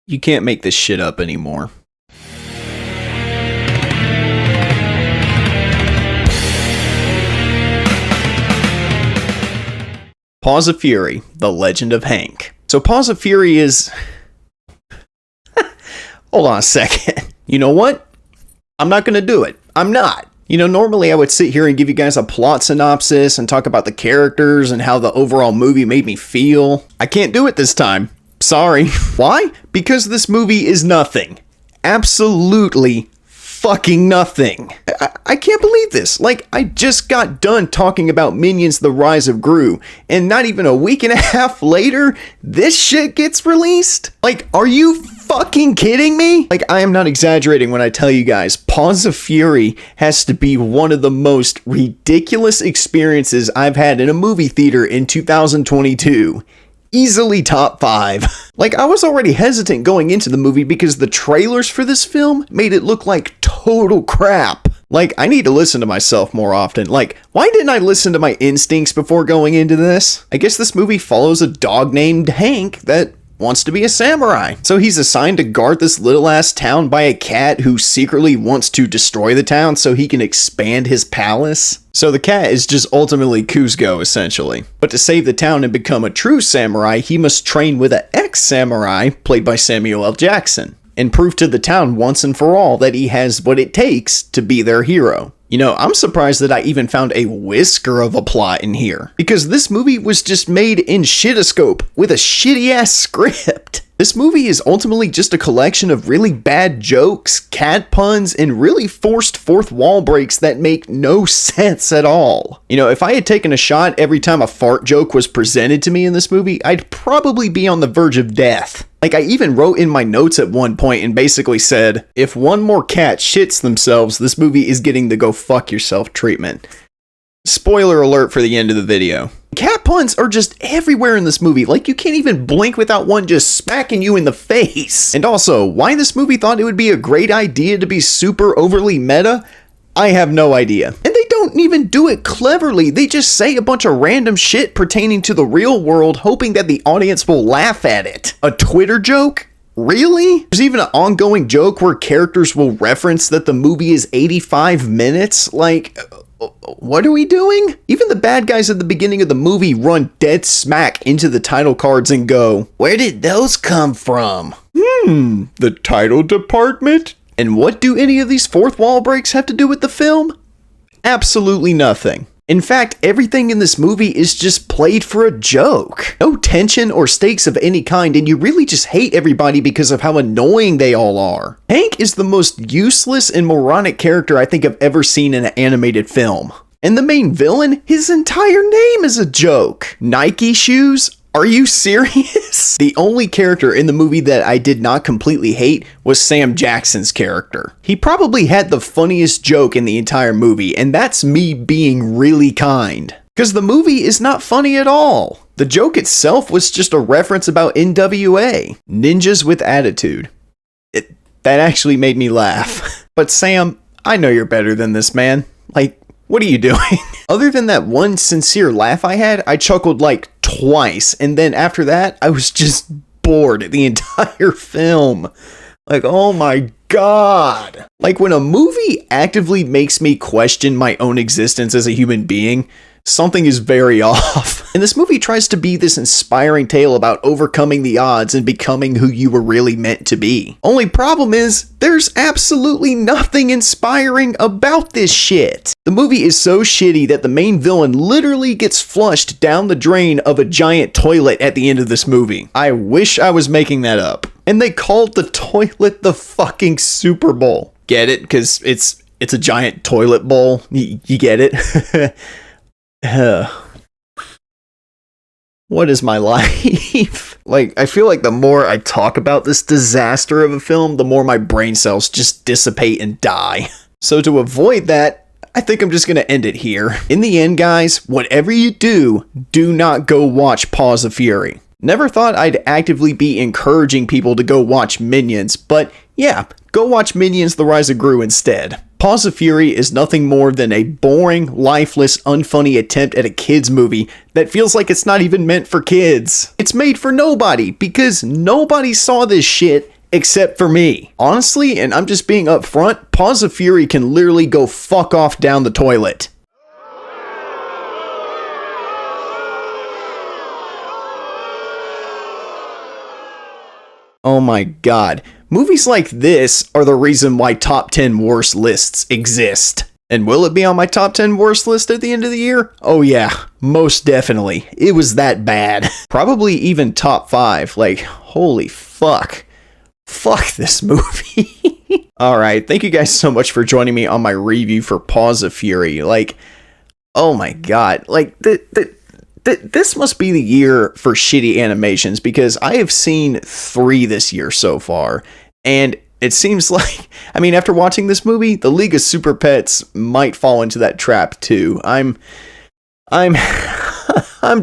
You can't make this shit up anymore. Paws of Fury, The Legend of Hank. So Paws of Fury is... Hold on a second. You know what? I'm not going to do it. I'm not. You know, normally I would sit here and give you guys a plot synopsis and talk about the characters and how the overall movie made me feel. I can't do it this time. Sorry. Why? Because this movie is nothing. Absolutely fucking nothing. I can't believe this. Like, I just got done talking about Minions: The Rise of Gru, and not even a week and a half later, this shit gets released? Like, are you fucking kidding me? Like, I am not exaggerating when I tell you guys, Paws of Fury has to be one of the most ridiculous experiences I've had in a movie theater in 2022. Easily top 5. Like, I was already hesitant going into the movie because the trailers for this film made it look like total crap. Like, I need to listen to myself more often. Like, why didn't I listen to my instincts before going into this? I guess this movie follows a dog named Hank that wants to be a samurai. So he's assigned to guard this little ass town by a cat who secretly wants to destroy the town so he can expand his palace. So the cat is just ultimately Kuzco, essentially. But to save the town and become a true samurai, he must train with an ex-samurai, played by Samuel L. Jackson, and prove to the town once and for all that he has what it takes to be their hero. You know, I'm surprised that I even found a whisker of a plot in here, because this movie was just made in shitoscope with a shitty-ass script. This movie is ultimately just a collection of really bad jokes, cat puns, and really forced fourth wall breaks that make no sense at all. You know, if I had taken a shot every time a fart joke was presented to me in this movie, I'd probably be on the verge of death. Like, I even wrote in my notes at one point and basically said, if one more cat shits themselves, this movie is getting the go fuck yourself treatment. Spoiler alert for the end of the video. Cat puns are just everywhere in this movie, like you can't even blink without one just smacking you in the face. And also, why this movie thought it would be a great idea to be super overly meta, I have no idea. And they don't even do it cleverly, they just say a bunch of random shit pertaining to the real world, hoping that the audience will laugh at it. A Twitter joke? Really? There's even an ongoing joke where characters will reference that the movie is 85 minutes? Like, what are we doing? Even the bad guys at the beginning of the movie run dead smack into the title cards and go, where did those come from? The title department? And what do any of these fourth wall breaks have to do with the film? Absolutely nothing. In fact, everything in this movie is just played for a joke. No tension or stakes of any kind, and you really just hate everybody because of how annoying they all are. Hank is the most useless and moronic character I think I've ever seen in an animated film. And the main villain, his entire name is a joke. Nike shoes? Are you serious? The only character in the movie that I did not completely hate was Sam Jackson's character. He probably had the funniest joke in the entire movie, and that's me being really kind. Because the movie is not funny at all. The joke itself was just a reference about NWA, Ninjas with Attitude. That actually made me laugh. But Sam, I know you're better than this, man. Like, what are you doing? Other than that one sincere laugh I had, I chuckled like twice, and then after that, I was just bored the entire film. Like, oh my god. Like, when a movie actively makes me question my own existence as a human being, something is very off. And this movie tries to be this inspiring tale about overcoming the odds and becoming who you were really meant to be. Only problem is, there's absolutely nothing inspiring about this shit. The movie is so shitty that the main villain literally gets flushed down the drain of a giant toilet at the end of this movie. I wish I was making that up. And they called the toilet the fucking Super Bowl. Get it? Because it's a giant toilet bowl. You get it? What is my life? Like, I feel like the more I talk about this disaster of a film, the more my brain cells just dissipate and die. So to avoid that, I think I'm just gonna end it here. In the end, guys, whatever you do, do not go watch Paws of Fury. Never thought I'd actively be encouraging people to go watch Minions, but yeah, go watch Minions: The Rise of Gru instead. Paws of Fury is nothing more than a boring, lifeless, unfunny attempt at a kids movie that feels like it's not even meant for kids. It's made for nobody because nobody saw this shit except for me. Honestly, and I'm just being upfront, Paws of Fury can literally go fuck off down the toilet. Oh my god. Movies like this are the reason why top 10 worst lists exist. And will it be on my top 10 worst list at the end of the year? Oh yeah, most definitely. It was that bad. Probably even top 5. Like, holy fuck. Fuck this movie. Alright, thank you guys so much for joining me on my review for Paws of Fury. Like, oh my god. Like, this must be the year for shitty animations, because I have seen 3 this year so far, and it seems like, I mean, after watching this movie, the League of Super Pets might fall into that trap too. I'm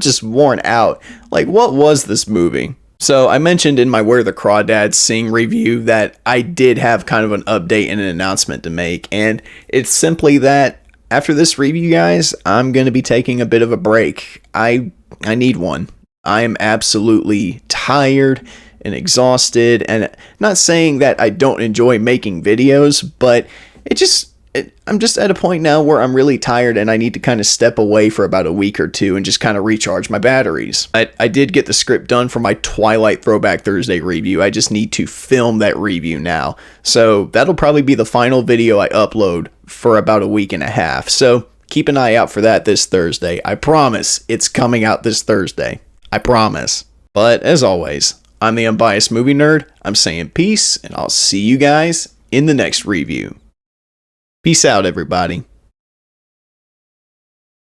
just worn out. Like, what was this movie? So I mentioned in my Where the Crawdads Sing review that I did have kind of an update and an announcement to make, and it's simply that after this review, guys, I'm going to be taking a bit of a break. I need one. I am absolutely tired and exhausted, and not saying that I don't enjoy making videos, but I'm just at a point now where I'm really tired and I need to kind of step away for about a week or two and just kind of recharge my batteries. I did get the script done for my Twilight Throwback Thursday review. I just need to film that review now. So that'll probably be the final video I upload for about a week and a half. So keep an eye out for that this Thursday. I promise it's coming out this Thursday. I promise. But as always, I'm the Unbiased Movie Nerd. I'm saying peace, and I'll see you guys in the next review. Peace out, everybody.